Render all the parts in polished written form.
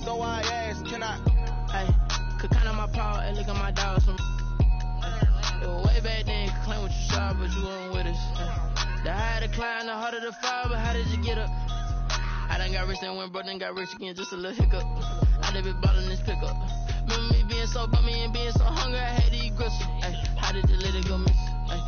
so I asked, can I? Hey, could count on my power and look at my dogs from. It was way back then, could claim what you saw, but you weren't with us. The higher the climb, the harder the fall, but how did you get up? I done got rich and went broke, then got rich again, just a little hiccup. I done been bottling this pickup. Remember me being so bummy and being so hungry, I had to eat gristle. Ay, how did you let it go miss? Ay.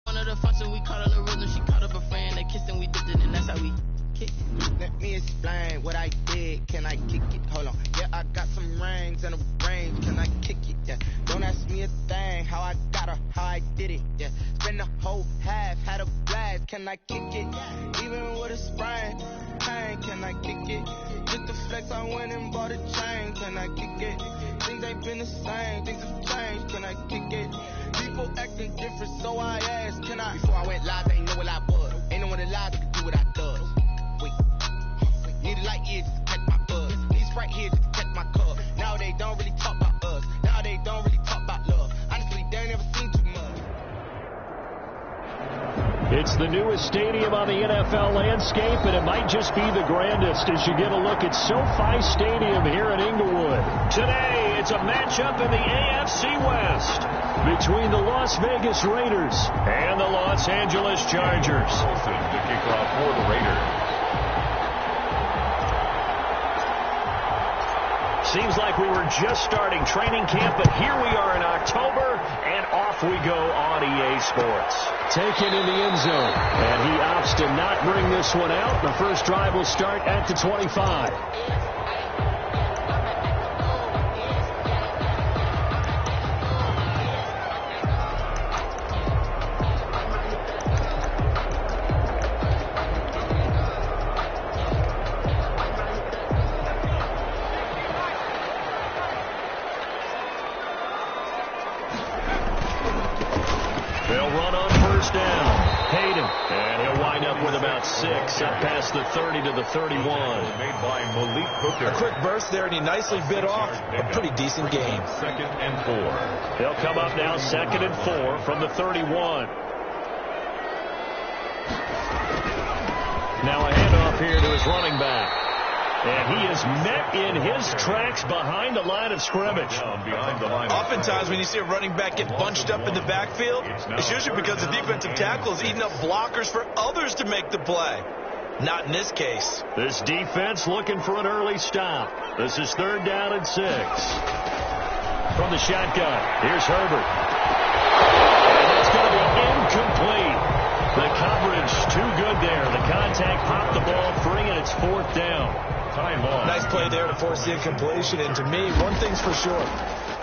One of the functions, we caught a little rhythm. She caught up a friend, they kissed and we dipped it, and that's how we kick. Let me explain what I did. Can I kick it? Hold on. Yeah, I got some rings and a range. Can I kick it? Yeah. Don't ask me a thing. How I got her, how I did it. Yeah. Spend the whole half, had a blast. Can I kick it? Even with a sprain, pain. Can I kick it? Just the flex, I went and bought a chain. Can I kick it? Things ain't been the same. Things have changed. Can I kick it? People acting different, so I asked, can I? Before I went live, I ain't know what I was. Ain't no one alive that could do what I does. Wait. Need a light here just to catch my buzz. Need Sprite here just to catch my cup. Now they don't really talk about us. Now they don't really talk about love. Honestly, they ain't never seen too much. It's the newest stadium on the NFL landscape, and it might just be the grandest as you get a look at SoFi Stadium here in Inglewood. Today, it's a matchup in the AFC West between the Las Vegas Raiders and the Los Angeles Chargers. The kickoff for the Raiders. Seems like we were just starting training camp, but here we are in October, and off we go on EA Sports. Taken in the end zone, and he opts to not bring this one out. The first drive will start at the 25. Up past the 30 to the 31. Made by Malik Hooker. A quick burst there, and he nicely bit off a pretty decent game. 2nd and 4. They'll come up now 2nd and 4 from the 31. Now a handoff here to his running back. And he is met in his tracks behind the line of scrimmage. Oftentimes when you see a running back get bunched up in the backfield, it's usually because the defensive tackle is eating up blockers for others to make the play. Not in this case. This defense looking for an early stop. This is 3rd down and 6. From the shotgun, here's Herbert. And it's going to be incomplete. The coverage too good there. The contact popped the ball free, and it's 4th down. Time on. Nice play there to force the incompletion. And to me, one thing's for sure.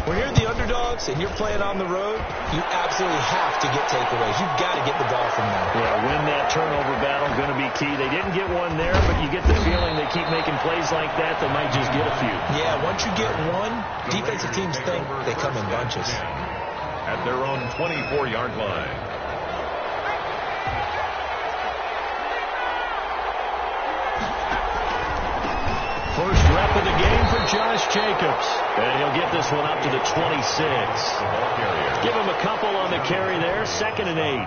When you're the underdogs and you're playing on the road, you absolutely have to get takeaways. You've got to get the ball from them. Yeah, win that turnover battle, going to be key. They didn't get one there, but you get the feeling they keep making plays like that, they might just get a few. Yeah, once you get one, defensive teams think they come in bunches. At their own 24-yard line. First rep of the game for Josh Jacobs. And he'll get this one up to the 26. Give him a couple on the carry there. 2nd and 8.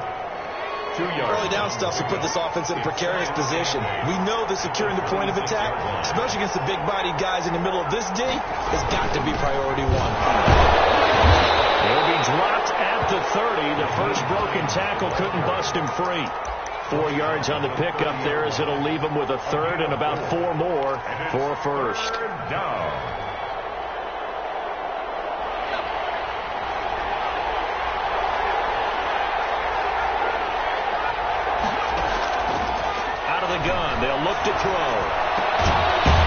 2 yards. Early down stuff to put this offense in a precarious position. We know that securing the point of attack, especially against the big-bodied guys in the middle of this D, has got to be priority 1. He'll be dropped at the 30. The first broken tackle couldn't bust him free. 4 yards on the pickup there as it'll leave him with a 3rd and about 4 more for a first. Down. Out of the gun, they'll look to throw.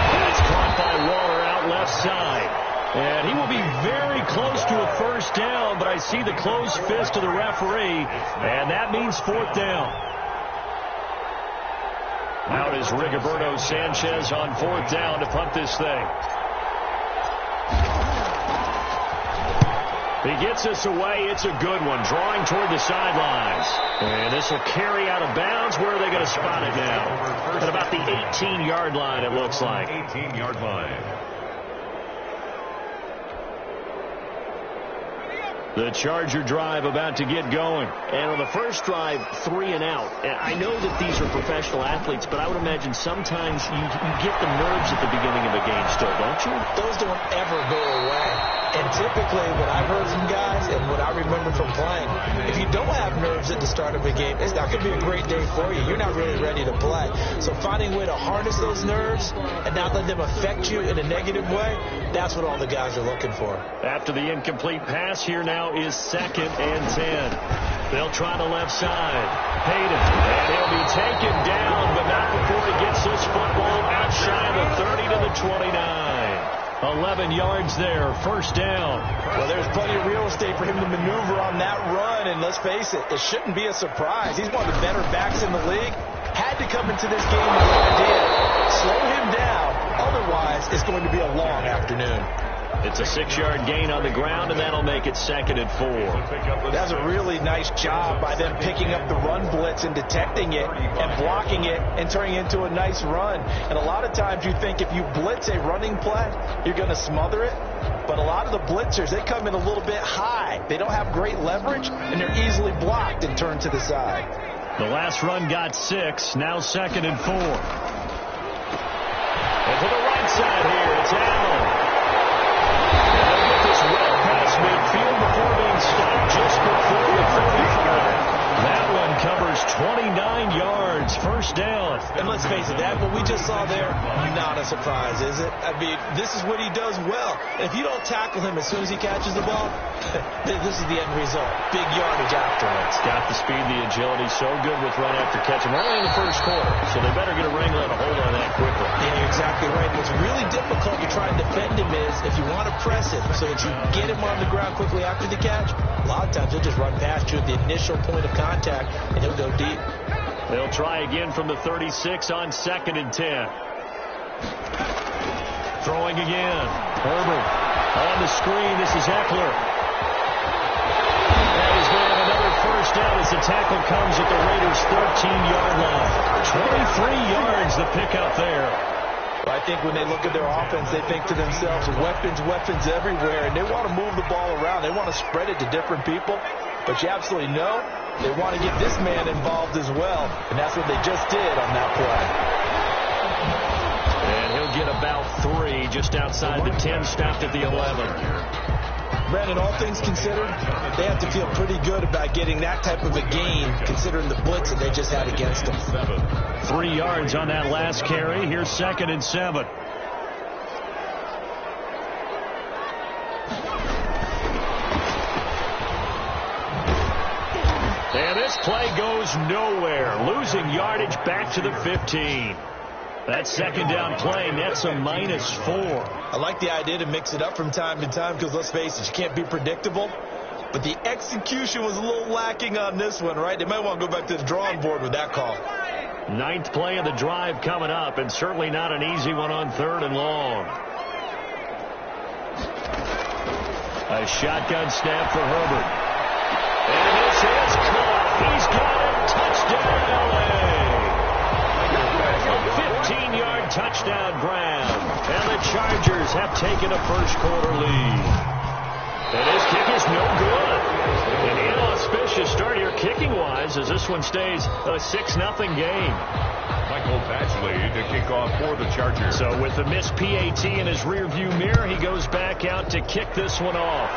And it's caught by Waller out left side. And he will be very close to a first down, but I see the closed fist of the referee, and that means 4th down. Out is Rigoberto Sanchez on 4th down to punt this thing. He gets us away. It's a good one. Drawing toward the sidelines. And this will carry out of bounds. Where are they going to spot it now? At about the 18-yard line, it looks like. 18-yard line. The Charger drive about to get going. And on the first drive, 3 and out. And I know that these are professional athletes, but I would imagine sometimes you get the nerves at the beginning of a game still, don't you? Those don't ever go away. And typically, what I've heard from guys and what I remember from playing, if you don't have nerves at the start of a game, it's not going to be a great day for you. You're not really ready to play. So finding a way to harness those nerves and not let them affect you in a negative way, that's what all the guys are looking for. After the incomplete pass, here now is 2nd and 10. They'll try the left side. Hayden, and he'll be taken down, but not before he gets this football out shy of the 30 to the 29. 11 yards there, first down. Well, there's plenty of real estate for him to maneuver on that run, and let's face it, it shouldn't be a surprise. He's one of the better backs in the league. Had to come into this game with an idea. Slow him down, otherwise it's going to be a long afternoon. It's a 6-yard gain on the ground, and that'll make it 2nd and 4. That's a really nice job by them picking up the run blitz and detecting it and blocking it and turning it into a nice run. And a lot of times you think if you blitz a running play, you're going to smother it. But a lot of the blitzers, they come in a little bit high. They don't have great leverage, and they're easily blocked and turned to the side. The last run got 6, now 2nd and 4. And to the right side here, it's Allen. Well past midfield before being stopped just before the 35. That one covers 29 yards, first down. And let's face it, that what we just saw there, not a surprise, is it? I mean, this is what he does well. And if you don't tackle him as soon as he catches the ball, this is the end result. Big yardage afterwards. Got the speed, the agility, so good with run after catch. And we're only in the first quarter, so they better get a wrangle and a hold on that quickly. Yeah, you're exactly right. What's really difficult to try and defend him is if you want to press him so that you get him on the ground quickly after the catch, a lot of times he'll just run past you at the initial point of contact, and he'll go deep. They'll try again from the 36 on 2nd and 10. Throwing again. Herbert on the screen. This is Eckler. That is going to have another first down as the tackle comes at the Raiders' 13-yard line. 23 yards the pickup there. Well, I think when they look at their offense, they think to themselves, weapons everywhere, and they want to move the ball around. They want to spread it to different people. But you absolutely know they want to get this man involved as well, and that's what they just did on that play. And he'll get about 3 just outside the 10, stopped at the 11. Brandon, all things considered, they have to feel pretty good about getting that type of a gain, considering the blitz that they just had against them. 3 yards on that last carry. Here's 2nd and 7. And this play goes nowhere. Losing yardage back to the 15. That second down play nets a -4. I like the idea to mix it up from time to time because, let's face it, you can't be predictable. But the execution was a little lacking on this one, right? They might want to go back to the drawing board with that call. 9th play of the drive coming up, and certainly not an easy one on 3rd and long. A shotgun snap for Herbert. And this is caught. He's got it. Touchdown, L.A. A 15-yard touchdown grab. And the Chargers have taken a first-quarter lead. And his kick is no good. An inauspicious start here kicking-wise as this one stays a 6-0 game. Michael Badgley to kick off for the Chargers. So with the missed PAT in his rearview mirror, he goes back out to kick this one off.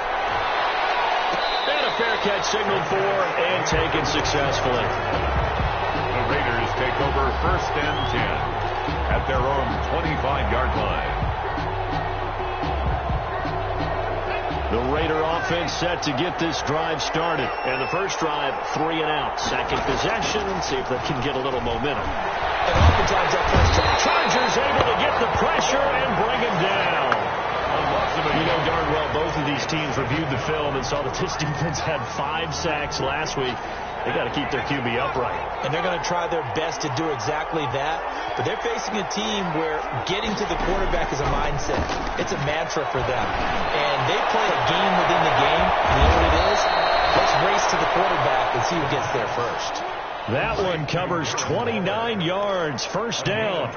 And a fair catch signaled for and taken successfully. The Raiders take over 1st and 10 at their own 25-yard line. The Raider offense set to get this drive started. And the first drive, 3 and out. Second possession, see if they can get a little momentum. And oftentimes that first drive, Chargers able to get the pressure and bring him down. You know darn well both of these teams reviewed the film and saw that this defense had 5 sacks last week. They got to keep their QB upright. And they're going to try their best to do exactly that. But they're facing a team where getting to the quarterback is a mindset. It's a mantra for them. And they play a game within the game. You know what it is? Let's race to the quarterback and see who gets there first. That one covers 29 yards. First down.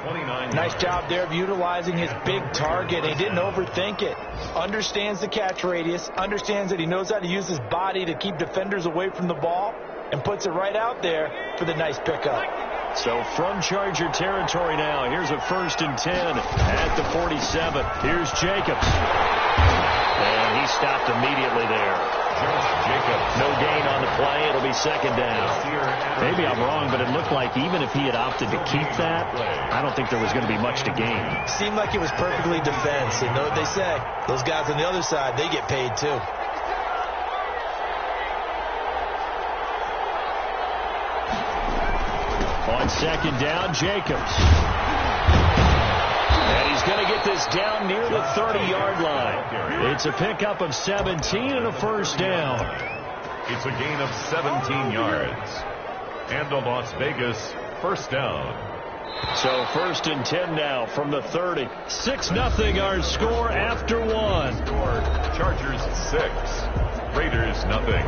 Nice job there of utilizing his big target. He didn't overthink it. Understands the catch radius. Understands that he knows how to use his body to keep defenders away from the ball. And puts it right out there for the nice pickup. So from Charger territory now, here's a 1st and 10 at the 47. Here's Jacobs. And he stopped immediately there. No gain on the play. It'll be 2nd down. Maybe I'm wrong, but it looked like even if he had opted to keep that, I don't think there was going to be much to gain. Seemed like it was perfectly defense. And know what they say? Those guys on the other side, they get paid too. On 2nd down, Jacobs. And he's going to get this down near the 30-yard line. It's a pickup of 17 and a 1st down. It's a gain of 17 yards. And a Las Vegas 1st down. So 1st and 10 now from the 30. 6-0 our score after 1. Chargers 6. Raiders nothing.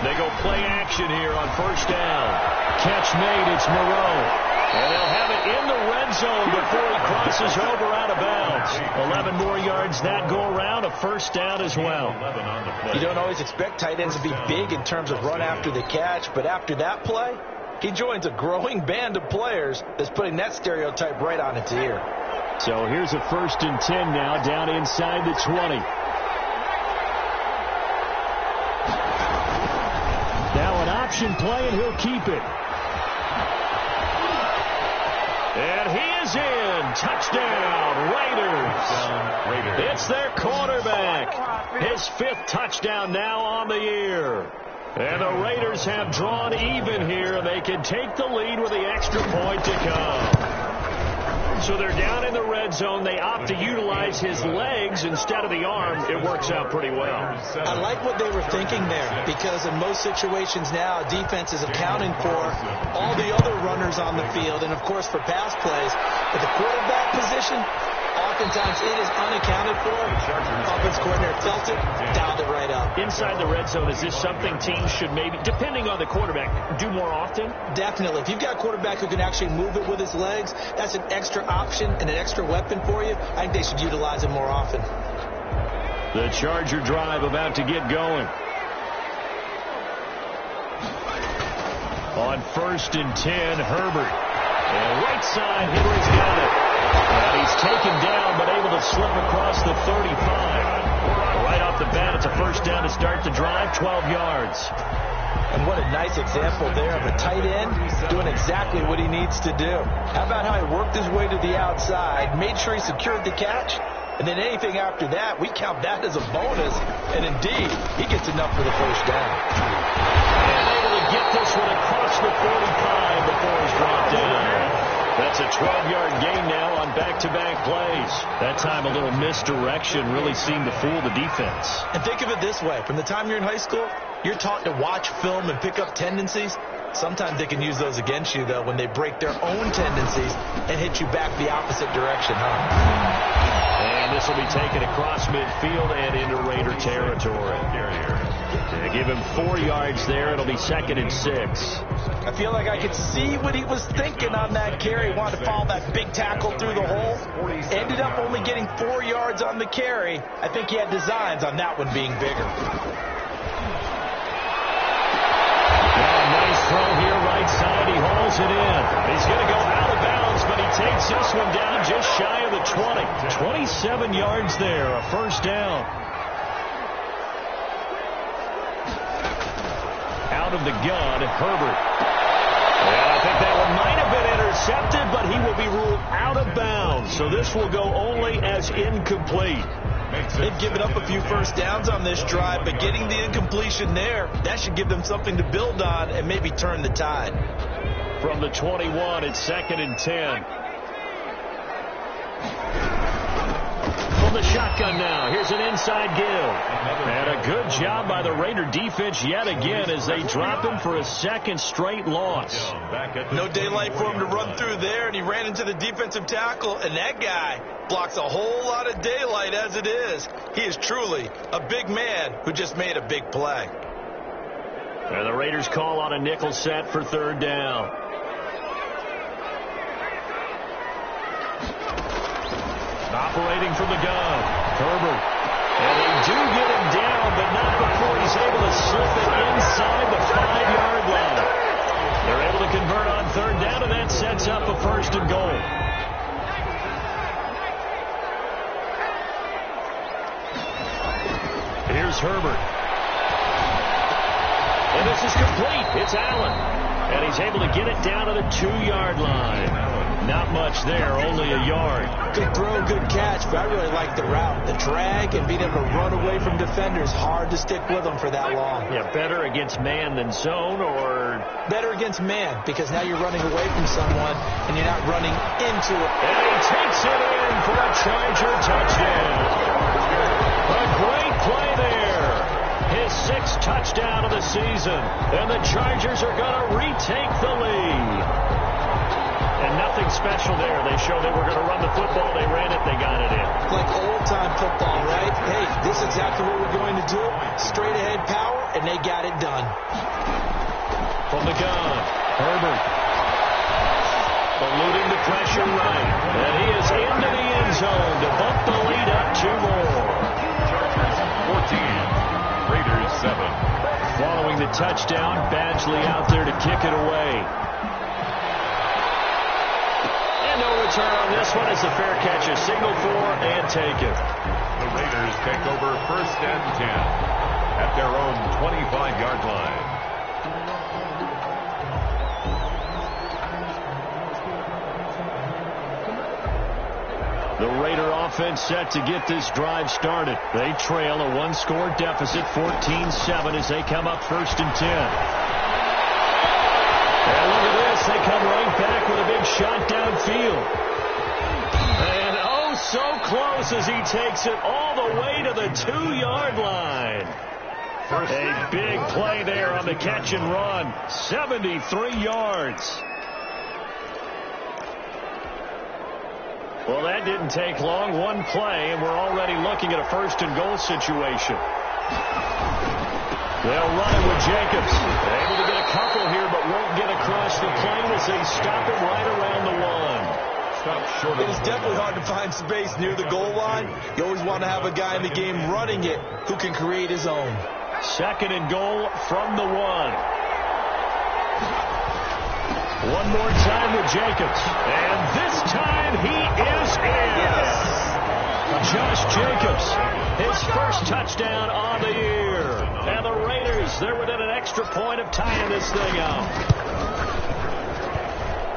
They go play action here on 1st down. Catch made, it's Moreau. And they'll have it in the red zone before he crosses over out of bounds. 11 more yards that go around, a 1st down as well. You don't always expect tight ends to be big in terms of run after the catch, but after that play, he joins a growing band of players that's putting that stereotype right on its ear. So here's a 1st and 10 now down inside the 20. Now an option play, and he'll keep it. And he is in. Touchdown, Raiders. It's their quarterback. His 5th touchdown now on the year. And the Raiders have drawn even here. They can take the lead with the extra point to come. So they're down in the red zone. They opt to utilize his legs instead of the arm. It works out pretty well. I like what they were thinking there, because in most situations now, defense is accounting for all the other runners on the field and, of course, for pass plays. But the quarterback position, oftentimes it is unaccounted for. Offense coordinator felt it, dialed it right up. Inside the red zone, is this something teams should maybe, depending on the quarterback, do more often? Definitely. If you've got a quarterback who can actually move it with his legs, that's an extra option and an extra weapon for you. I think they should utilize it more often. The Charger drive about to get going. On 1st and 10, Herbert. And right side, Henry's got it. And he's taken down, but able to slip across the 35. Right off the bat, it's a 1st down to start the drive, 12 yards. And what a nice example there of a tight end doing exactly what he needs to do. How about how he worked his way to the outside, made sure he secured the catch, and then anything after that, we count that as a bonus. And indeed, he gets enough for the 1st down. And able to get this one across the 45 before he's dropped down. That's a 12-yard gain now on back-to-back plays. That time a little misdirection really seemed to fool the defense. And think of it this way. From the time you're in high school, you're taught to watch film and pick up tendencies. Sometimes they can use those against you, though, when they break their own tendencies and hit you back the opposite direction, huh? And this will be taken across midfield and into Raider territory. Give him 4 yards there. It'll be 2nd and 6. I feel like I could see what he was thinking on that carry. He wanted to follow that big tackle through the hole. Ended up only getting 4 yards on the carry. I think he had designs on that one being bigger. Nice throw here, right side. He hauls it in. He's going to go out of bounds, but he takes this one down just shy of the 20. 27 yards there, a 1st down. Out of the gun, Herbert. And I think that one might have been intercepted, but he will be ruled out of bounds. So this will go only as incomplete. They've given up a few 1st downs on this drive, but getting the incompletion there, that should give them something to build on and maybe turn the tide. From the 21, it's 2nd and 10. from the shotgun now. Here's an inside give. And a good job by the Raider defense yet again as they drop him for a second straight loss. No daylight for him to run through there, and he ran into the defensive tackle, and that guy blocks a whole lot of daylight as it is. He is truly a big man who just made a big play. And the Raiders call on a nickel set for third down. Operating from the gun, Herbert. And they do get him down, but not before he's able to slip it inside the 5-yard line. They're able to convert on third down, and that sets up a first and goal. Here's Herbert. And this is complete. It's Allen. And he's able to get it down to the 2-yard line. Not much there, only a yard. Good throw, good catch, but I really like the route. The drag and being able to run away from defenders. Hard to stick with them for that long. Yeah, better against man than zone, or? Better against man, because now you're running away from someone and you're not running into it. And he takes it in for a Charger touchdown. A great play there. His 6th touchdown of the season. And the Chargers are going to retake the lead. And nothing special there. They showed they were going to run the football. They ran it. They got it in. Like old-time football, right? Hey, this is exactly what we're going to do. Straight-ahead power, and they got it done. From the gun, Herbert. Eluding the pressure right. And he is into the end zone to bump the lead up 2 more. 14, Raiders 7. Following the touchdown, Badgley out there to kick it away. No return on this one as the fair catch is signaled for and taken. The Raiders take over first and 10 at their own 25-yard line. The Raider offense set to get this drive started. They trail a 1-score deficit, 14-7 as they come up first and 10. And look at this. They come right back with a big shot downfield. And oh, so close as he takes it all the way to the 2-yard line. A big play there on the catch and run. 73 yards. Well, that didn't take long. One play, and we're already looking at a first and goal situation. They'll run it with Jacobs. They're able to get a couple here, but won't get across the plane as they stop it right around the 1. It is definitely hard to find space near the goal line. You always want to have a guy in the game running it who can create his own. Second and goal from the 1. One more time with Jacobs. And this time he is in. Josh Jacobs, his first touchdown on the year. And the Raiders, they're within an extra point of tying this thing up.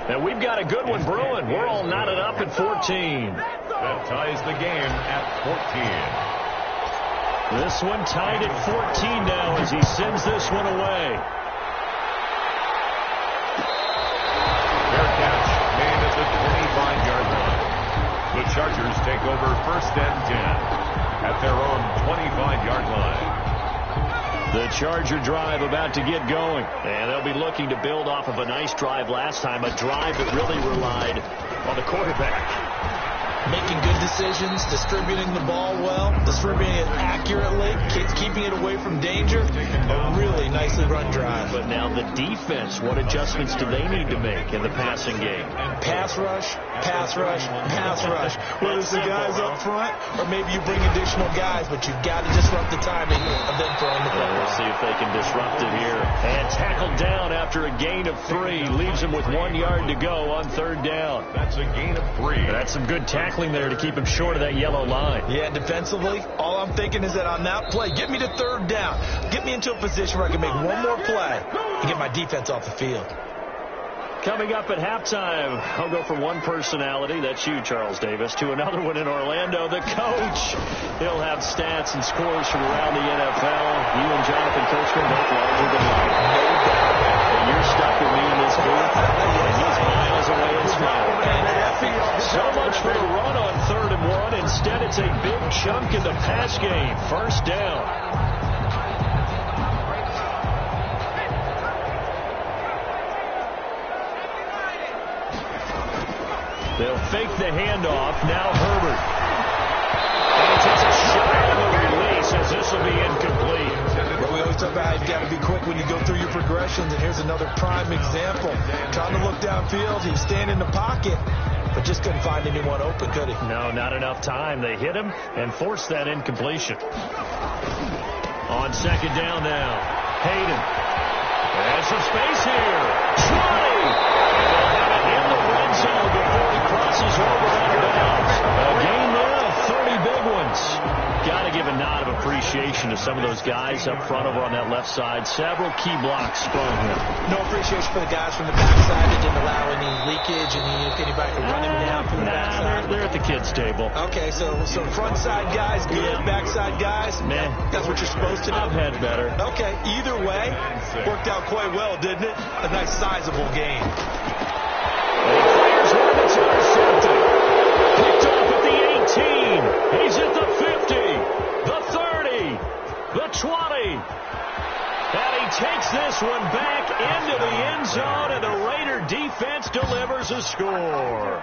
And we've got a good one brewing. We're all knotted up at 14. That ties the game at 14. This one tied at 14 now as he sends this one away. Fair catch made at the 25-yard line. The Chargers take over first and 10 at their own 25-yard line. The Charger drive about to get going. And they'll be looking to build off of a nice drive last time, a drive that really relied on the quarterback. Making good decisions, distributing the ball well, distributing it accurately, keeping it away from danger. A really nicely run drive. But now the defense, what adjustments do they need to make in the passing game? Pass rush, pass rush, pass rush. Whether it's the guys up front or maybe you bring additional guys, but you've got to disrupt the timing of them throwing the football. We'll see if they can disrupt it here. And tackled down after a gain of 3. Leaves him with 1 yard to go on third down. That's a gain of 3. That's some good tackling there to keep him short of that yellow line. Yeah, defensively, all I'm thinking is that on that play, get me to third down. Get me into a position where I can make one more play and get my defense off the field. Coming up at halftime, I'll go from one personality, that's you, Charles Davis, to another one in Orlando, the coach. He'll have stats and scores from around the NFL. You and Jonathan Coachman both larger than life. And you're stuck with me in this booth, and he's miles away in Scotland. So much for the run on 3rd and 1, and Instead, it's a big chunk in the pass game. First down. They'll fake the handoff. Now Herbert. And he takes a shot on the release as this will be incomplete. Well, we always talk about how you've got to be quick when you go through your progressions, and here's another prime example. Trying to look downfield, he was standing in the pocket, but just couldn't find anyone open, could he? No, not enough time. They hit him and forced that incompletion. On second down now, Hayden. There's some space here. Troy! And they'll have it in the red zone before he crosses over out of bounds. A game there of 30 big ones. Got to give a nod of appreciation to some of those guys up front over on that left side. Several key blocks sprung here. No appreciation for the guys from the backside that didn't allow any leakage and anybody could run him down from the backside. They're at the kids' table. Okay, so front side guys good, backside guys, man, that's what you're supposed to do. I've had better. Okay, either way, worked out quite well, didn't it? A nice sizable game. He fires one that's intercepted. Picked off at the 18. He's at the 50, the 30, the 20. And he takes this one back into the end zone, and the Raider defense delivers a score.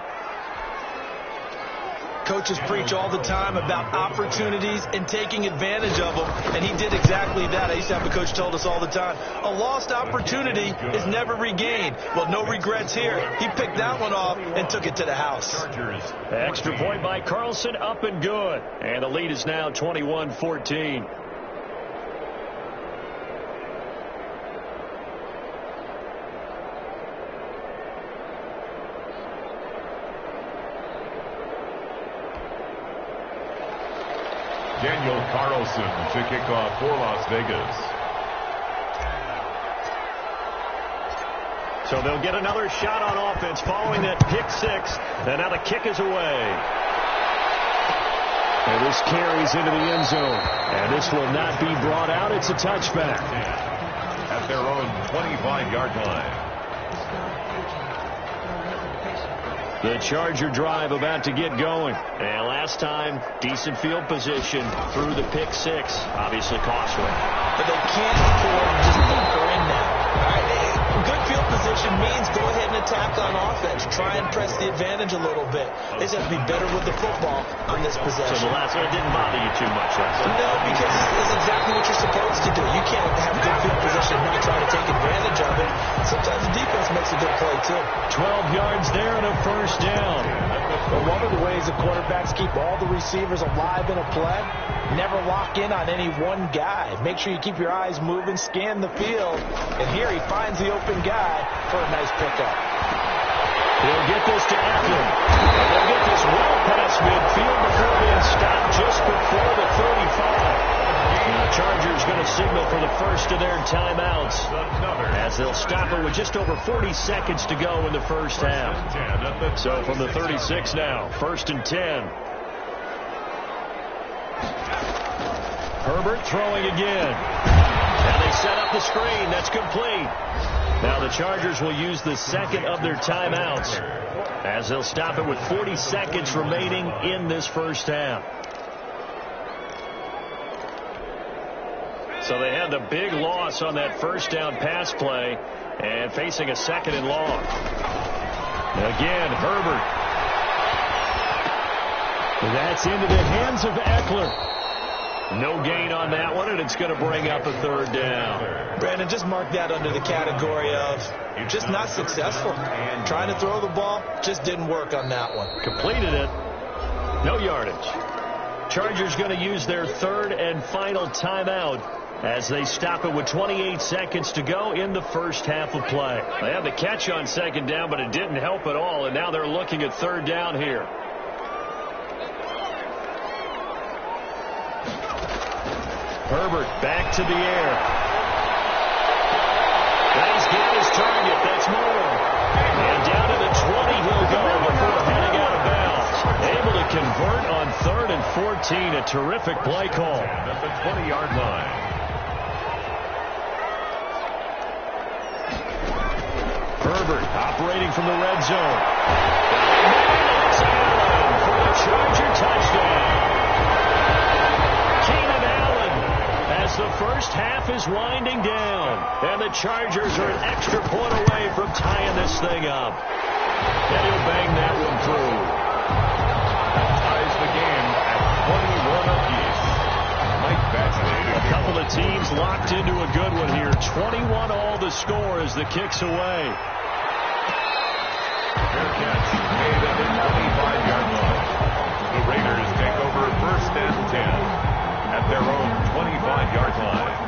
Coaches preach all the time about opportunities and taking advantage of them, and he did exactly that. I used to have a coach told us all the time, a lost opportunity is never regained. Well, no regrets here. He picked that one off and took it to the house. Extra point by Carlson, up and good. And the lead is now 21-14. Daniel Carlson to kick off for Las Vegas. So they'll get another shot on offense following that pick six. And now the kick is away. And this carries into the end zone. And this will not be brought out. It's a touchback. At their own 25-yard line. The Charger drive about to get going. And last time, decent field position through the pick six. Obviously costly. But they can't afford to just anchor in now. Good field position means go ahead and attack on offense. Try and press the advantage a little bit. They just have to be better with the football on this possession. So the last one didn't bother you too much last time? No, because it's exactly what you're supposed to do. You can't have good field position and not try to take advantage of it. Sometimes the defense makes a good play, too. 12 yards there and a first down. But one of the ways the quarterbacks keep all the receivers alive in a play, never lock in on any one guy. Make sure you keep your eyes moving, scan the field, and here he finds the open guy for a nice pickup. He'll get this to Eckler. And they'll get this well past midfield before being stopped just before the 35. And the Chargers going to signal for the first of their timeouts as they'll stop it with just over 40 seconds to go in the first half. So from the 36 now, 1st and 10. Herbert throwing again. And they set up the screen. That's complete. Now the Chargers will use the second of their timeouts as they'll stop it with 40 seconds remaining in this first half. So they had the big loss on that first down pass play and facing a second and long. Again, Herbert. That's into the hands of Eckler. No gain on that one, and it's going to bring up a third down. Brandon, just mark that under the category of just not successful. Trying to throw the ball, just didn't work on that one. Completed it. No yardage. Chargers going to use their third and final timeout as they stop it with 28 seconds to go in the first half of play. They had the catch on second down, but it didn't help at all, and now they're looking at third down here. Herbert back to the air. He's got his target. That's more. And down to the 20 he'll go before heading out of bounds. Able to convert on 3rd and 14. A terrific play call. At the 20-yard line. Herbert operating from the red zone. For a Charger touchdown. first half is winding down, and the Chargers are an extra point away from tying this thing up. And he'll bang that one through. That ties the game at 21 apiece. Mike Batchley. A couple of teams locked into a good one here. 21 all the score as the kick's away. Fair catch made at the 25-yard line. The Raiders take over first and 10 at their own 25-yard line.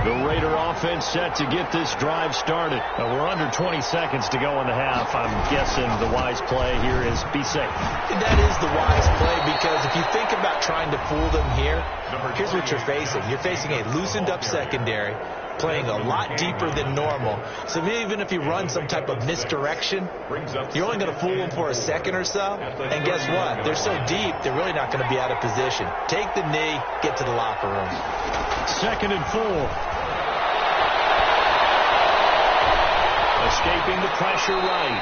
The Raider offense set to get this drive started. We're under 20 seconds to go in the half. I'm guessing the wise play here is be safe. That is the wise play, because if you think about trying to fool them here, here's what you're facing. You're facing a loosened up secondary, playing a lot deeper than normal. So even if you run some type of misdirection, you're only going to fool them for a second or so. And guess what? They're so deep, they're really not going to be out of position. Take the knee, get to the locker room. 2nd and 4. Escaping the pressure right.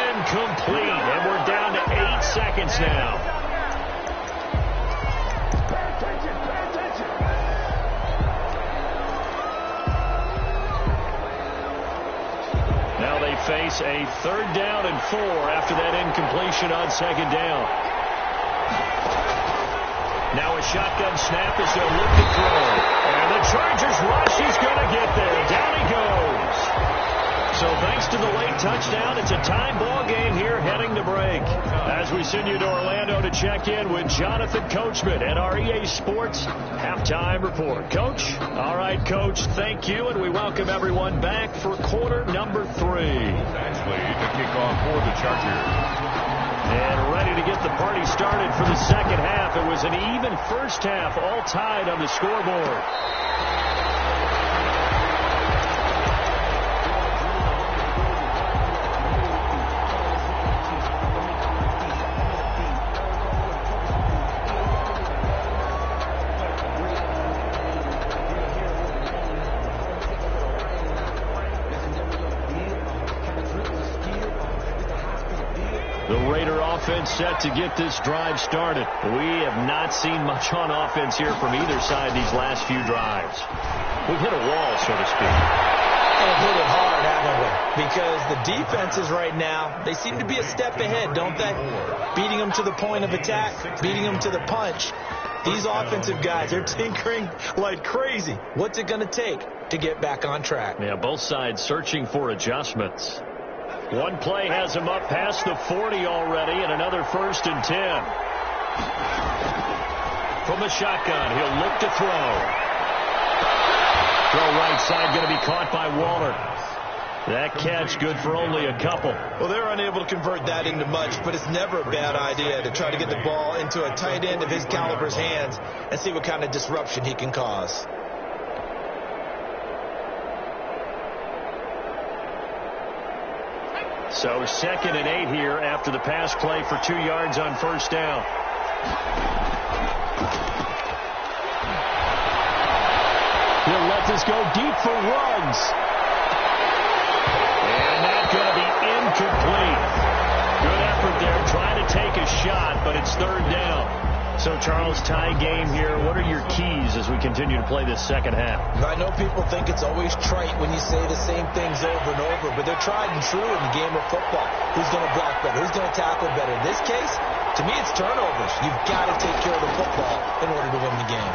Incomplete. And we're down to 8 seconds now. Now they face a 3rd down and 4 after that incompletion on 2nd down. Now a shotgun snap as they'll look to throw. And the Chargers rush. He's going to get there. Down he goes. So thanks to the late touchdown, it's a tie ball game here heading to break. As we send you to Orlando to check in with Jonathan Coachman at RIO Sports Halftime Report. Coach? All right, Coach, thank you, and we welcome everyone back for quarter number 3. Batchley to kick off for the Chargers. And ready to get the party started for the second half. It was an even first half, all tied on the scoreboard. Set to get this drive started. We have not seen much on offense here from either side these last few drives. We've hit a wall, so to speak. And hit it hard, haven't we? Because the defenses right now, they seem to be a step ahead, don't they? Beating them to the point of attack, beating them to the punch. These offensive guys, they're tinkering like crazy. What's it going to take to get back on track? Yeah, both sides searching for adjustments. One play has him up past the 40 already, and another 1st and 10. From the shotgun, he'll look to throw. Throw right side, going to be caught by Waller. That catch good for only a couple. Well, they're unable to convert that into much, but it's never a bad idea to try to get the ball into a tight end of his caliber's hands and see what kind of disruption he can cause. So 2nd and 8 here after the pass play for 2 yards on 1st down. He'll let this go deep for Ruggs. And that's going to be incomplete. Good effort there trying to take a shot, but it's 3rd down. So, Charles, tie game here. What are your keys as we continue to play this second half? I know people think it's always trite when you say the same things over and over, but they're tried and true in the game of football. Who's going to block better? Who's going to tackle better? In this case, to me, it's turnovers. You've got to take care of the football in order to win the game.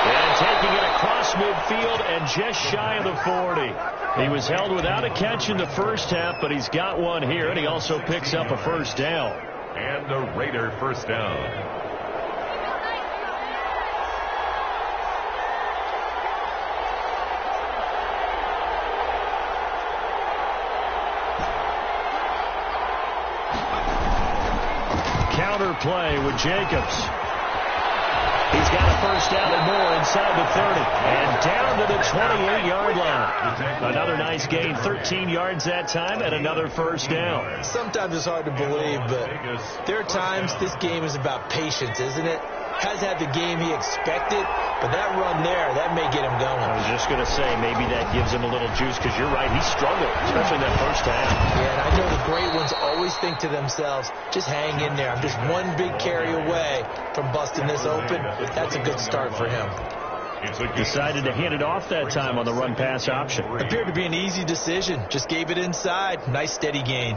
And taking it across midfield and just shy of the 40. He was held without a catch in the first half, but he's got one here, and he also picks up a 1st down. And a Raider 1st down. Counter play with Jacobs. He's got a 1st down and more inside the 30. And down to the 28-yard line. Another nice gain, 13 yards that time, and another 1st down. Sometimes it's hard to believe, but there are times this game is about patience, isn't it? has had the game he expected, but that run there, that may get him going. I was just going to say, maybe that gives him a little juice, because you're right, he struggled, especially that first half. Yeah, and I know the great ones always think to themselves, just hang in there. I'm just one big carry away from busting this open. That's a good start for him. Decided to hand it off that time on the run-pass option. Appeared to be an easy decision. Just gave it inside. Nice steady gain.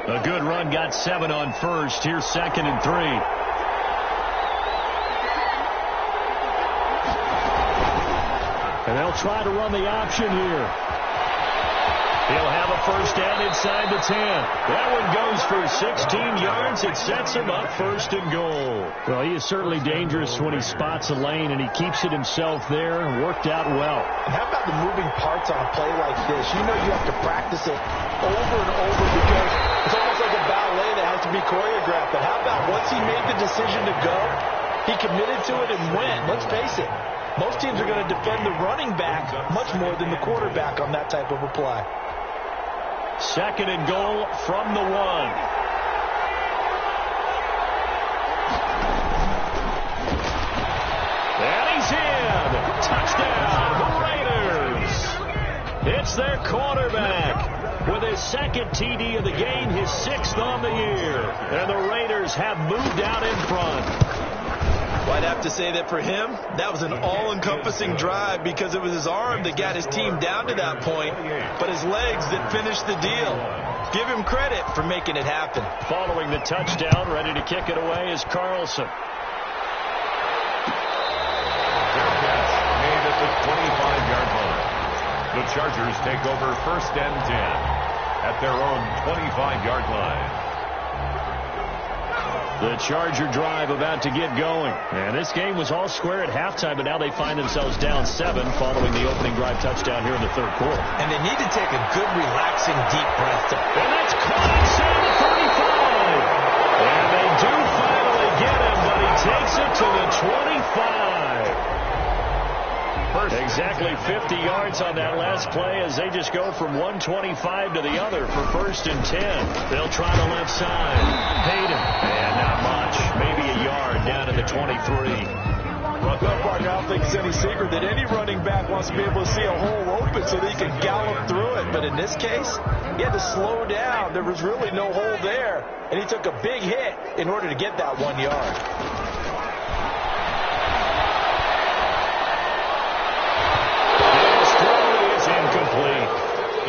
A good run, got 7 on first. Here's 2nd and 3. And they'll try to run the option here. He'll have a first down inside the 10. That one goes for 16 yards. It sets him up 1st and goal. Well, he is certainly dangerous when he spots a lane, and he keeps it himself there. Worked out well. And how about the moving parts on a play like this? You know you have to practice it over and over because it's almost like a ballet that has to be choreographed. But how about once he made the decision to go, he committed to it and went. Let's face it, most teams are going to defend the running back much more than the quarterback on that type of a play. 2nd and goal from the 1. And he's in. Touchdown, the Raiders. It's their quarterback with his 2nd TD of the game, his 6th on the year. And the Raiders have moved out in front. Well, I'd have to say that for him, that was an all-encompassing drive because it was his arm that got his team down to that point, but his legs that finished the deal. Give him credit for making it happen. Following the touchdown, ready to kick it away is Carlson. Fair catch made at the 25-yard line. The Chargers take over 1st and 10 at their own 25-yard line. The Charger drive about to get going. And this game was all square at halftime, but now they find themselves down 7 following the opening drive touchdown here in the 3rd quarter. And they need to take a good, relaxing, deep breath. And that's caught inside the 35. And they do finally get him, but he takes it to the 25. Exactly 50 yards on that last play as they just go from 125 to the other for 1st and 10. They'll try the left side. Hayden. And not much. Maybe a yard down to the 23. Well, Park, I don't think it's any secret that any running back wants to be able to see a hole open so that he can gallop through it. But in this case, he had to slow down. There was really no hole there. And he took a big hit in order to get that 1 yard.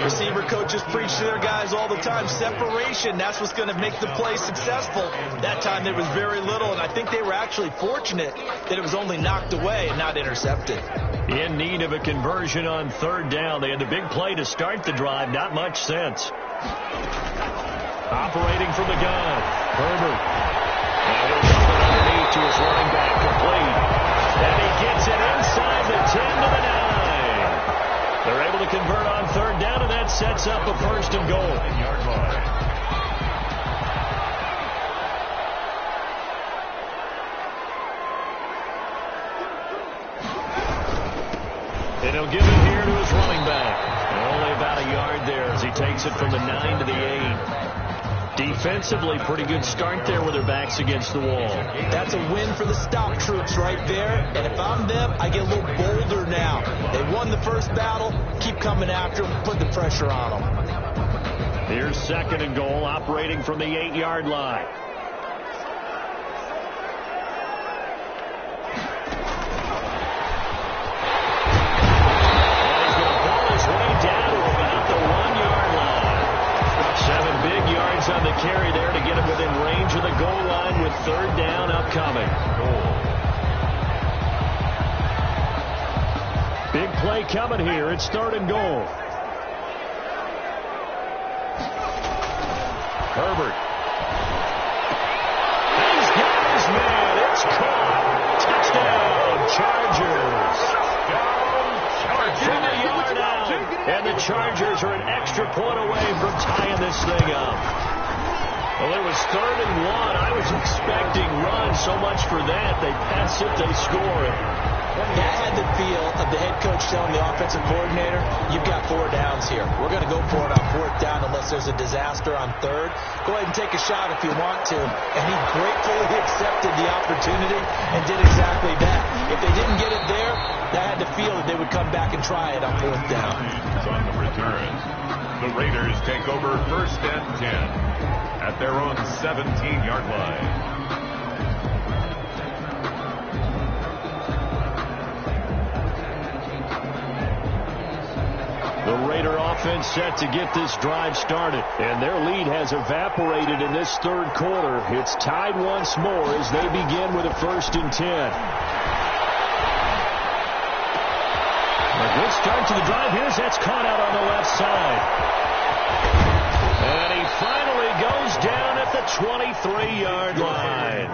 Receiver coaches preach to their guys all the time. Separation, that's what's going to make the play successful. That time there was very little, and I think they were actually fortunate that it was only knocked away and not intercepted. In need of a conversion on 3rd down. They had the big play to start the drive. Not much sense. Operating from the gun. Herbert. And he'll dump it underneath to his running back, complete. And he gets it inside the 10 to the 9. They're able to convert on 3rd down, and that sets up a 1st and goal. And he'll give it here to his running back. And only about a yard there as he takes it from the 9 to the 8. Defensively, pretty good start there with their backs against the wall. That's a win for the stop troops right there. And if I'm them, I get a little bolder now. They won the first battle. Keep coming after them. Put the pressure on them. Here's 2nd and goal, operating from the 8-yard line. And he's going to pull his way down to about the 1-yard line. 7 big yards on the carry there to get him within range of the goal line with 3rd down upcoming. Big play coming here. It's 3rd and goal. Herbert. He's got his man. It's caught. Touchdown, Chargers. From the yard out. And the Chargers are an extra point away from tying this thing up. Well, it was 3rd and 1. I was expecting run so much for that. They pass it, they score it. That had the feel of the head coach telling the offensive coordinator, you've got 4 downs here. We're going to go for it on 4th down unless there's a disaster on 3rd. Go ahead and take a shot if you want to. And he gratefully accepted the opportunity and did exactly that. If they didn't get it there, that had the feel that they would come back and try it on 4th down. On the return, the Raiders take over 1st and 10 at their own 17-yard line. The Raider offense set to get this drive started, and their lead has evaporated in this 3rd quarter. It's tied once more as they begin with a 1st and 10. A good start to the drive. Here's that's caught out on the left side. And he finally goes down at the 23-yard line.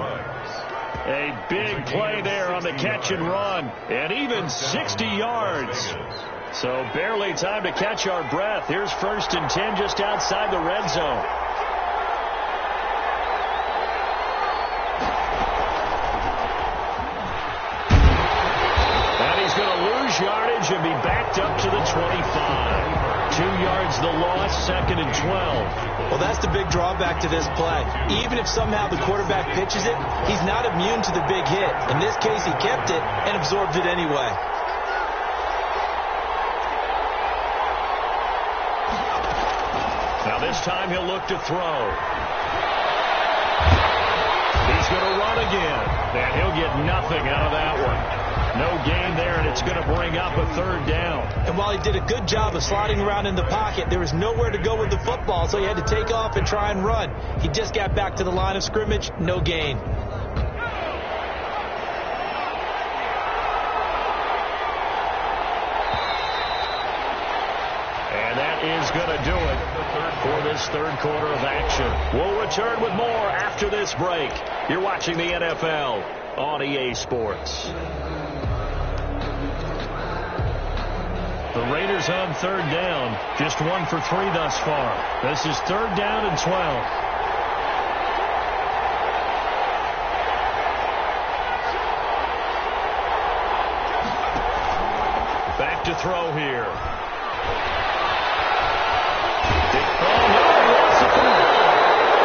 A big play there on the catch and run, and even 60 yards. So barely time to catch our breath. Here's 1st and 10 just outside the red zone. And he's going to lose yardage and be backed up to the 25. 2 yards the loss, 2nd and 12. Well, that's the big drawback to this play. Even if somehow the quarterback pitches it, he's not immune to the big hit. In this case, he kept it and absorbed it anyway. Now this time he'll look to throw. He's going to run again, and he'll get nothing out of that one. No gain there, and it's going to bring up a 3rd down. And while he did a good job of sliding around in the pocket, there was nowhere to go with the football, so he had to take off and try and run. He just got back to the line of scrimmage, no gain. Is going to do it for this 3rd quarter of action. We'll return with more after this break. You're watching the NFL on EA Sports. The Raiders on 3rd down. Just 1 for 3 thus far. This is 3rd down and 12. Back to throw here.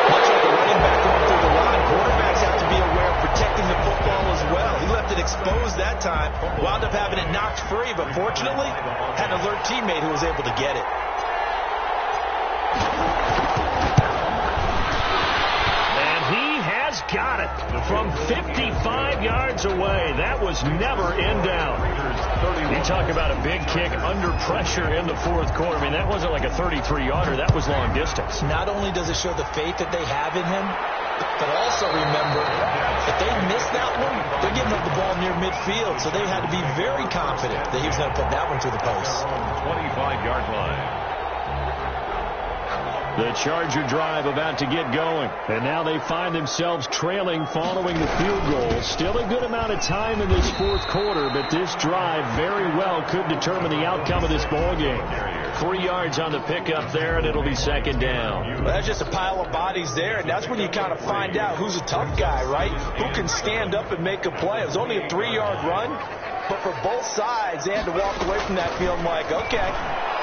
Much like a running back going through the line, quarterbacks have to be aware of protecting the football as well. He left it exposed that time, wound up having it knocked free, but fortunately had an alert teammate who was able to get it. And he has got it from 55 yards away. That was never in doubt. You talk about a big kick under pressure in the 4th quarter. I mean, that wasn't like a 33-yarder. That was long distance. Not only does it show the faith that they have in him, but also remember, if they miss that one, they're giving up the ball near midfield, so they had to be very confident that he was going to put that one through the post. 25-yard line. The Charger drive about to get going. And now they find themselves trailing following the field goal. Still a good amount of time in this 4th quarter, but this drive very well could determine the outcome of this ball game. 3 yards on the pickup there, and it'll be 2nd down. Well, that's just a pile of bodies there, and that's when you kind of find out who's a tough guy, right? Who can stand up and make a play. It was only a 3-yard run, but for both sides, they had to walk away from that feeling like, okay,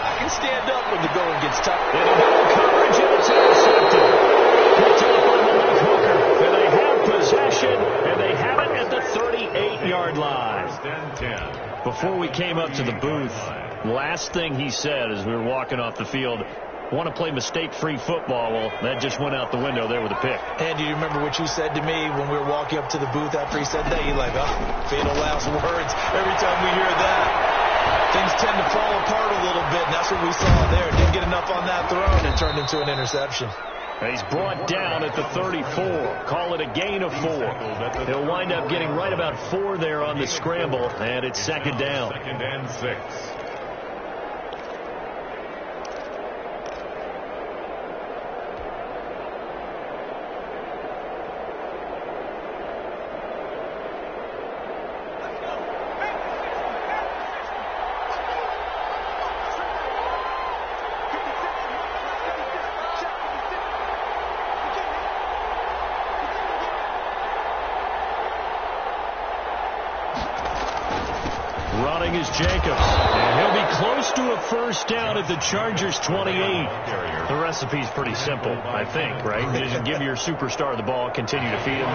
I can stand up when the going gets tough. It'll go coverage, and it's intercepted. Picked up on the left hooker. And they have possession, and they have it at the 38-yard line. Before we came up to the booth, last thing he said as we were walking off the field, want to play mistake-free football. Well, that just went out the window there with a pick. And do you remember what you said to me when we were walking up to the booth after he said that? You're like, oh, fatal last words. Every time we hear that, things tend to fall apart a little bit, and that's what we saw there. Didn't get enough on that throw, and it turned into an interception. And he's brought down at the 34. Call it a gain of 4. He'll wind up getting right about 4 there on the scramble, and it's 2nd down. 2nd and 6. Running is Jacobs. And he'll be close to a first down at the Chargers 28. The recipe's pretty simple, I think, right? Just give your superstar the ball, continue to feed him.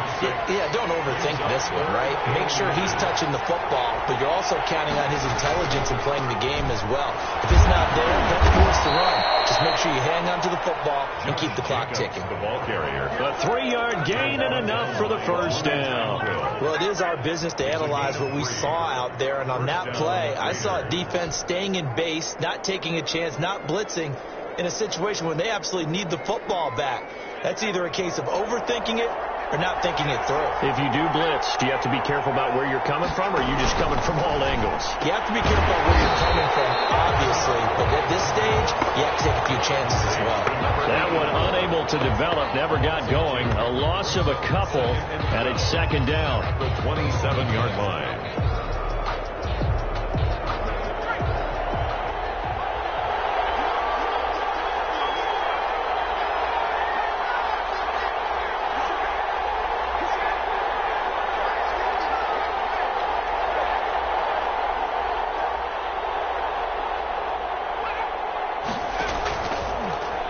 Yeah, don't overthink this one, right? Make sure he's touching the football, but you're also counting on his intelligence in playing the game as well. If it's not there, don't force the run. Just make sure you hang on to the football and keep the clock ticking. The ball carrier. A 3-yard gain and enough for the first down. Well, it is our business to analyze what we saw out there, and on that play, I saw a defense staying in base, not taking a chance, not blitzing in a situation where they absolutely need the football back. That's either a case of overthinking it or not thinking it through. If you do blitz, do you have to be careful about where you're coming from, or are you just coming from all angles? You have to be careful about where you're coming from, obviously, but at this stage, you have to take a few chances as well. That one unable to develop, never got going. A loss of a couple, and it's second down. The 27-yard line.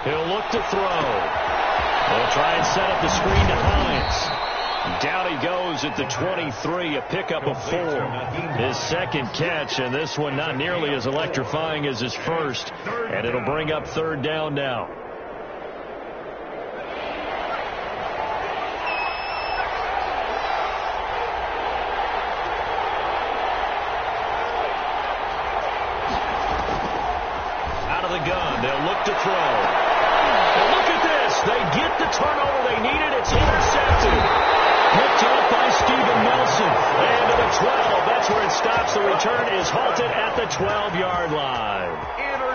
He'll look to throw. They'll try and set up the screen to Hines. Down he goes at the 23, a pickup of 4. His second catch, and this one not nearly as electrifying as his first. And it'll bring up third down now. Out of the gun, they'll look to throw. Look at this. They get the turnover they needed. It's intercepted. Picked up by Steven Nelson. And to the 12. That's where it stops. The return is halted at the 12-yard line.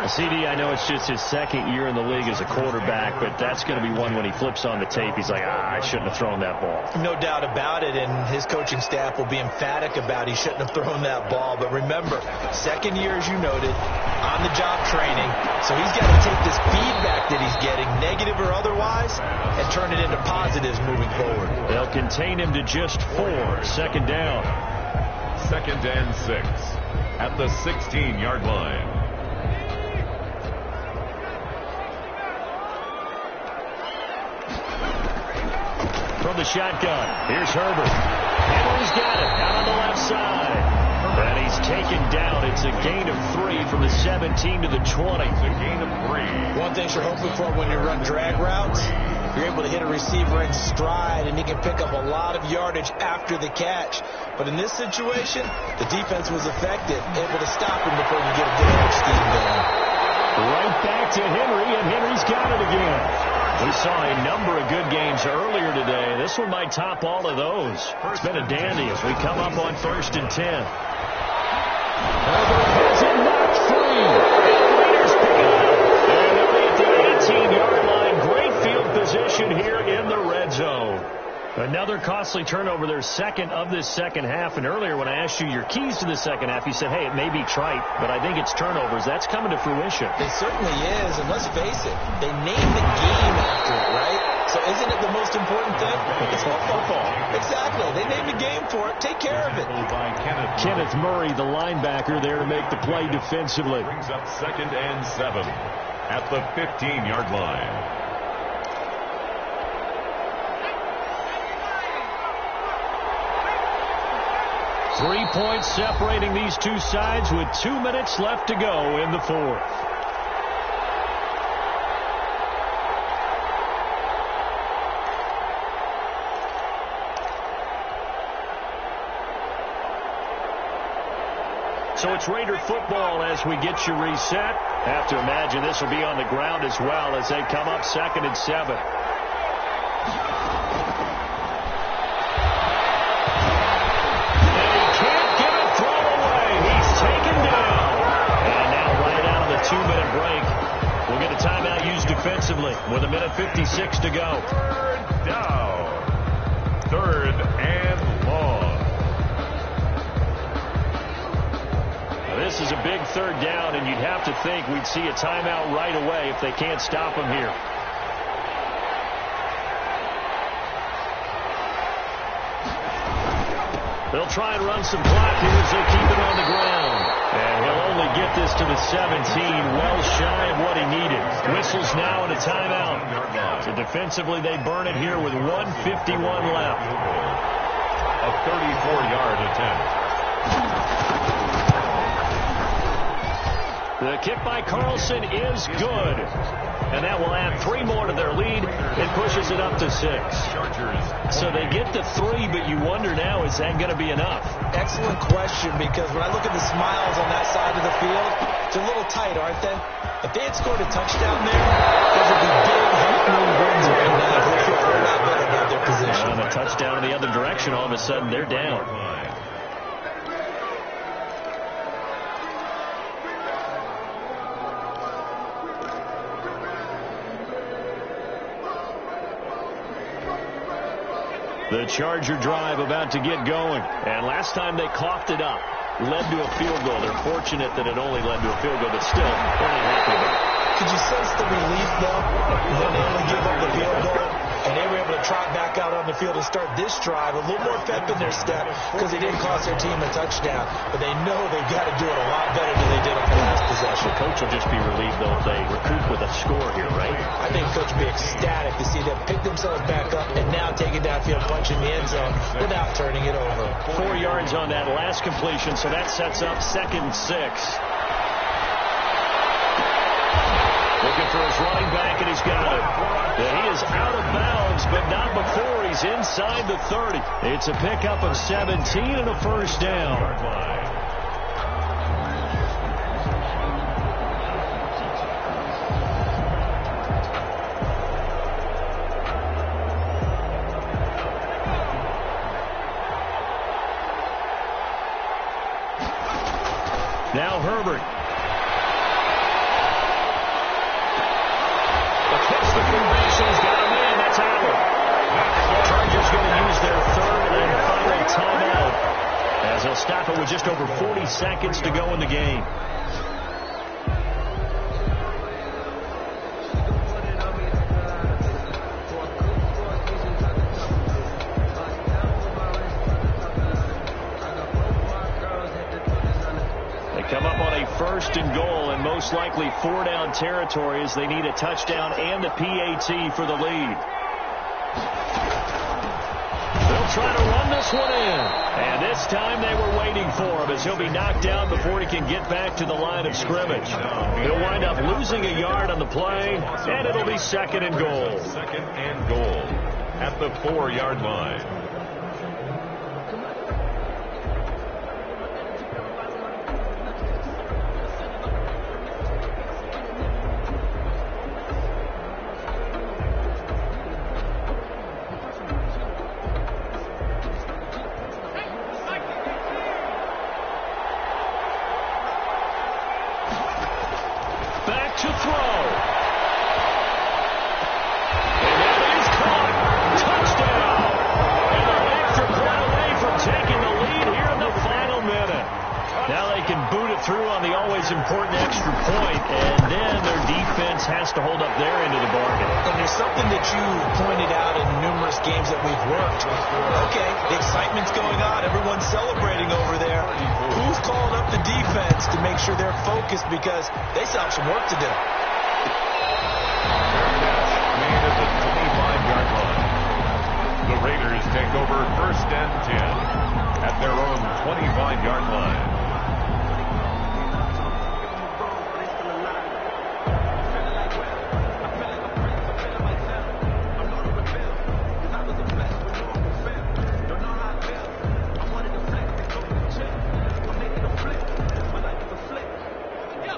CD, I know it's just his second year in the league as a quarterback, but that's going to be one when he flips on the tape. He's like, I shouldn't have thrown that ball. No doubt about it, and his coaching staff will be emphatic about he shouldn't have thrown that ball. But remember, second year, as you noted, on-the-job training, so he's got to take this feedback that he's getting, negative or otherwise, and turn it into positives moving forward. They'll contain him to just 4. Second down. 2nd and 6 at the 16-yard line. From the shotgun, here's Herbert. Henry's got it out on the left side. And he's taken down. It's a gain of 3 from the 17 to the 20. It's a gain of 3. One thing you're hoping for when you run drag routes, you're able to hit a receiver in stride, and he can pick up a lot of yardage after the catch. But in this situation, the defense was effective, able to stop him before you get a good edge steam going. Right back to Henry, and Henry's got it again. We saw a number of good games earlier today. This one might top all of those. It's been a dandy as we come up on 1st and 10. Herbert has it knocked free. And the Raiders pick it up. And they'll be at the 18-yard line. Great field position here in the red zone. Another costly turnover, their second of this second half. And earlier when I asked you your keys to the second half, you said, hey, it may be trite, but I think it's turnovers. That's coming to fruition. It certainly is, and let's face it, they named the game after it, right? So isn't it the most important thing? It's football. Exactly. They named the game for it. Take care of it. Kenneth Murray, the linebacker, there to make the play defensively. Brings up 2nd and 7 at the 15-yard line. 3 points separating these two sides with 2 minutes left to go in the 4th. So it's Raider football as we get you reset. Have to imagine this will be on the ground as well as they come up 2nd and 7. Defensively with 1:56 to go. 3rd down. 3rd and long. This is a big 3rd down, and you'd have to think we'd see a timeout right away if they can't stop him here. They'll try and run some clock here as they keep it on the ground. he'll only get this to the 17, well shy of what he needed. Whistles now and a timeout. So defensively, they burn it here with 1:51 left. A 34-yard attempt. The kick by Carlson is good. And that will add 3 more to their lead and pushes it up to 6. So they get to 3, but you wonder now, is that going to be enough? Excellent question, because when I look at the smiles on that side of the field, it's a little tight, aren't they? If they had scored a touchdown there, those would be big, half-moon wins right now. They feel a lot better about their position. And a touchdown in the other direction, all of a sudden they're down. The Charger drive about to get going. And last time they coughed it up, led to a field goal. They're fortunate that it only led to a field goal, but still, they're not happy about it. Could you sense the relief, though, when they only give up the field goal? And they were able to trot back out on the field and start this drive a little more pep in their step because they didn't cost their team a touchdown. But they know they've got to do it a lot better than they did on the last possession. The coach will just be relieved, though, if they recoup with a score here, right? I think the coach will be ecstatic to see them pick themselves back up and now take it downfield, punching the end zone without turning it over. 4 yards on that last completion, so that sets up 2nd and 6. Looking for his running back, and he's got it. He is out of bounds, but not before he's inside the 30. It's a pickup of 17 and a first down. Now Herbert. He's got a man. That's Allen. Chargers going to use their 3rd and final timeout as they'll stop it with just over 40 seconds to go in the game. They come up on a 1st and goal, and most likely 4-down territory as they need a touchdown and a PAT for the lead. They'll try to run this one in. And this time they were waiting for him as he'll be knocked down before he can get back to the line of scrimmage. He'll wind up losing a yard on the play, and it'll be 2nd and goal. 2nd and goal at the 4-yard line. To throw. And that is caught. Touchdown. And they're an extra point away from taking the lead here in the final minute. Now they can boot it through on the always important extra point, and then their defense has to hold up their end of the bargain. And there's something that you pointed out in numerous games that we've worked. Okay, the excitement's going on. Everyone's celebrating over there. Who's calling up the defense to make sure they're focused, because they still have some work to do. Made at the 25-yard line. The Raiders take over 1st and 10 at their own 25-yard line.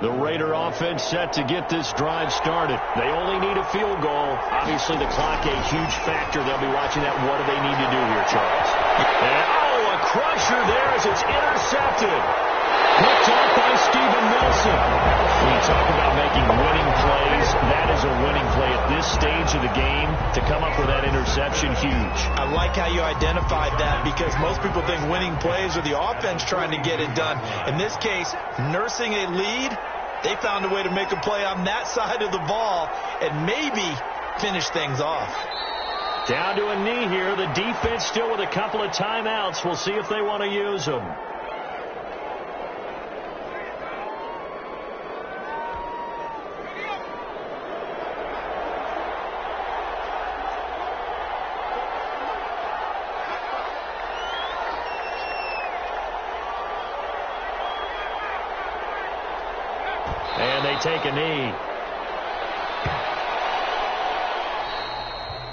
The Raider offense set to get this drive started. They only need a field goal. Obviously, the clock a huge factor. They'll be watching that. What do they need to do here, Charles? And, a crusher there as it's intercepted. Picked off by Steven Nelson. When you talk about making winning plays, that is a winning play at this stage of the game. To come up with that interception, huge. I like how you identified that, because most people think winning plays are the offense trying to get it done. In this case, nursing a lead, they found a way to make a play on that side of the ball and maybe finish things off. Down to a knee here. The defense still with a couple of timeouts. We'll see if they want to use them. take a knee.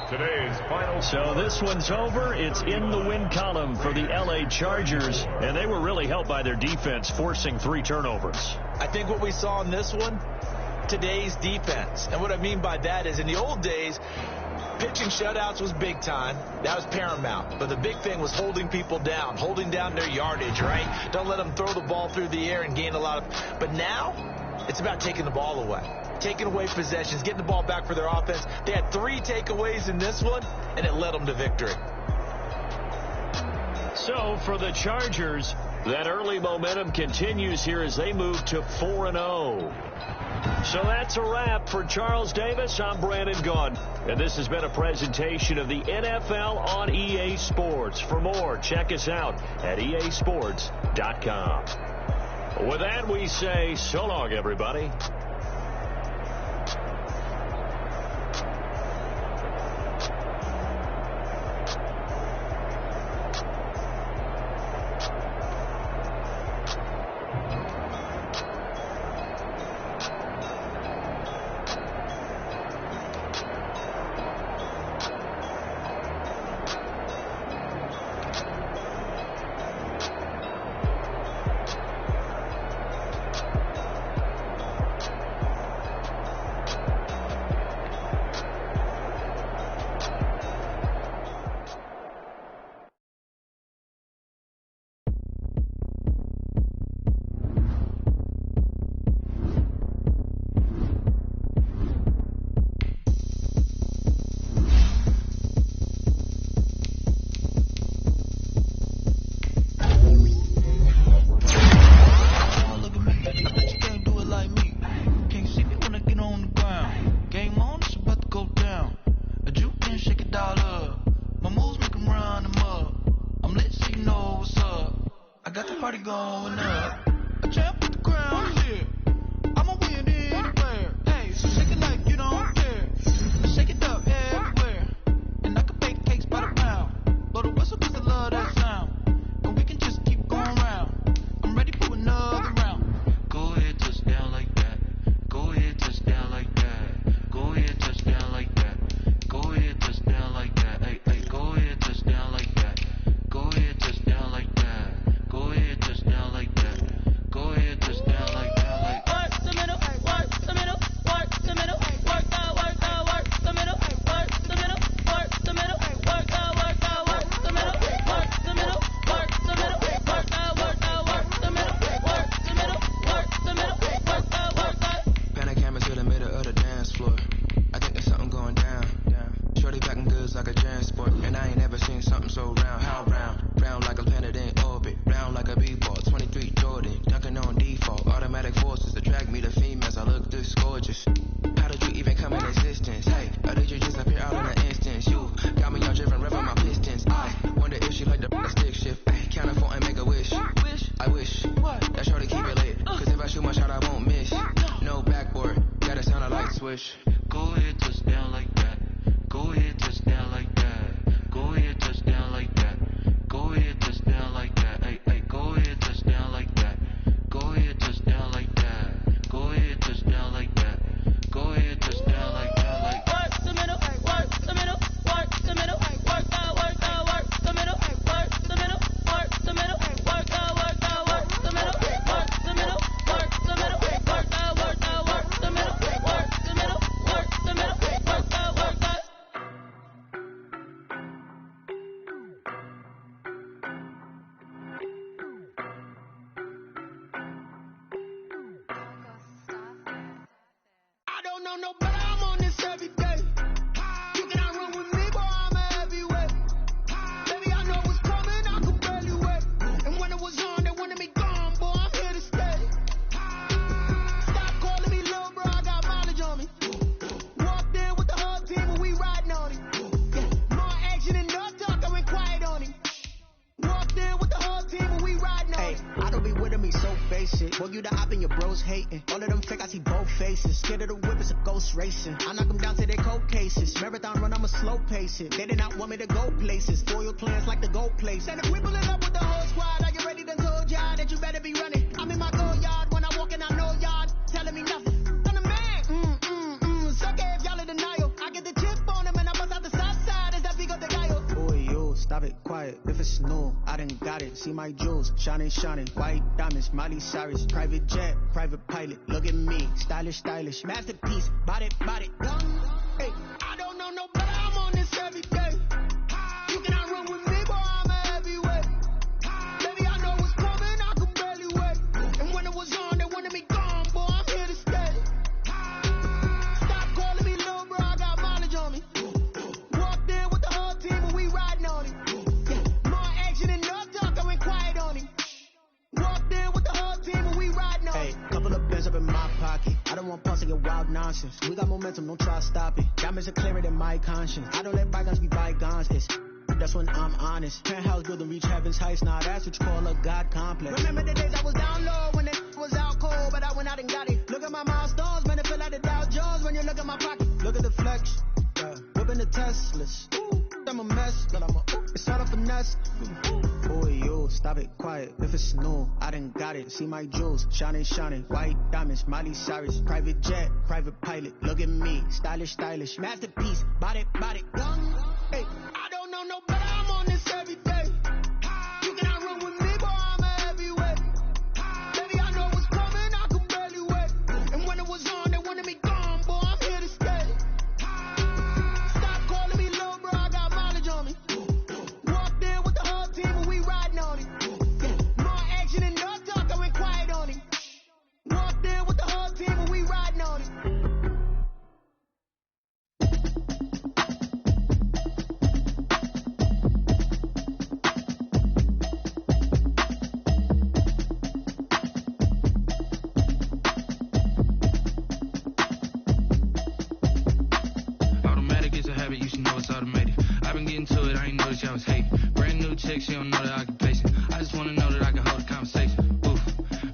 Today's final. So this one's over. It's in the win column for the LA Chargers, and they were really helped by their defense, forcing 3 turnovers. I think what we saw in this one, today's defense. And what I mean by that is in the old days, pitching shutouts was big time. That was paramount. But the big thing was holding people down, holding down their yardage, right? Don't let them throw the ball through the air and gain a lot of. But now, it's about taking the ball away. Taking away possessions, getting the ball back for their offense. They had 3 takeaways in this one, and it led them to victory. So for the Chargers, that early momentum continues here as they move to 4-0. So that's a wrap for Charles Davis. I'm Brandon Gaudin, and this has been a presentation of the NFL on EA Sports. For more, check us out at easports.com. With that, we say so long, everybody. Boy, you the op and your bros hating. All of them fake, I see both faces. Scared of the whip, it's a ghost racing. I knock them down to their cold cases. Marathon run, I'ma slow pace it. They did not want me to go places. Foil plans like the gold place. And if we pulling up with the whole squad, are you ready to told y'all that you better be running? I'm in my go yard when I walk in, I know y'all telling me nothing. stop it, quiet. If it's new, I done got it. See my jewels, shining, shining. White diamonds, Miley Cyrus. Private jet, private pilot. Look at me, stylish, stylish. Masterpiece, body, body. Hey, I don't know no better. I'm on this every day. You cannot run with me, boy. I'm a heavyweight. Baby, I know what's coming. I could barely wait. And when it was on, they wanted me gone, boy. I'm here to stay. Stop calling me little bro. I got mileage on me. Walked in with the whole team, and we riding on it. More action than enough talk. I went quiet on him. Walked in with the whole team, and we riding on it. Hey, couple of pins up in my pocket. I don't want pulse to get wild nonsense. We got momentum, don't try to stop it. Diamonds are clearer than my conscience. I don't let bygones be bygones. That's when I'm honest. Penthouse building reach heaven's heights. Now that's what you call a God complex. Remember the days I was down low when it was out cold, but I went out and got it. Look at my milestones, man, it feel like the Dow Jones when you look at my pocket. Look at the flex, whipping the Teslas. I'm a mess, but it's all a finesse. Boy, yo, stop it, quiet. If it's new, I done got it. See my jewels, shining, shining. White diamonds, Miley Cyrus. Private jet, private pilot. Look at me, stylish, stylish. Masterpiece, body, body. Hey, I don't know no better. I'm on this every day. You cannot run with me, boy. I'm a heavyweight. Baby, I know what's coming. I could barely wait. And when it was on, they wanted me gone, boy. I'm here to stay. Stop calling me little bro. I got mileage on me. Walked in with the whole team, and we riding on it. More action than enough talk. I went quiet on him. Walked in with the whole team, and we riding on it. Automatic is a habit, you should know it's automated. I've been getting to it, I ain't noticed y'all was hating. Brand new chick, she don't know the occupation. I just wanna know that I can hold a conversation. Oof,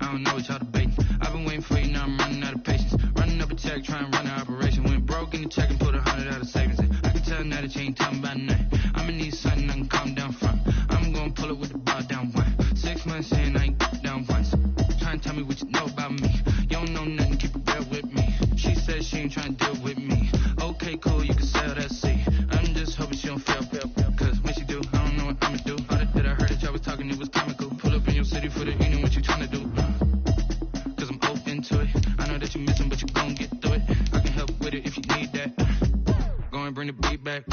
I don't know what y'all debating. I've been waiting for you, now I'm running out of patience. Running up a check, trying to run an operation. Went broke in the check and put 100 out of savings in. I can tell now that you ain't talking about nothing. I'ma need something I can calm down from. I'm gonna pull it with the bar down one. 6 months in, I ain't down once. Trying to tell me what you know about me. You don't know nothing, keep it real with me. She said she ain't trying to deal with me. Okay, cool, you can sell that seed. I'm just hoping she don't fail. Cause when she do, I don't know what I'ma do. All that I heard that y'all was talking, it was comical. Pull up in your city for the evening, what you trying to do? Cause I'm open to it. I know that you missing, but you gon' get through it. I can help with it if you need that. Go and bring the beat back.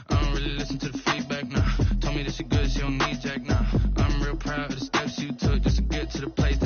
I don't really listen to the feedback, nah. Told me that she good, she don't need jack, nah. I'm real proud of the steps you took just to get to the place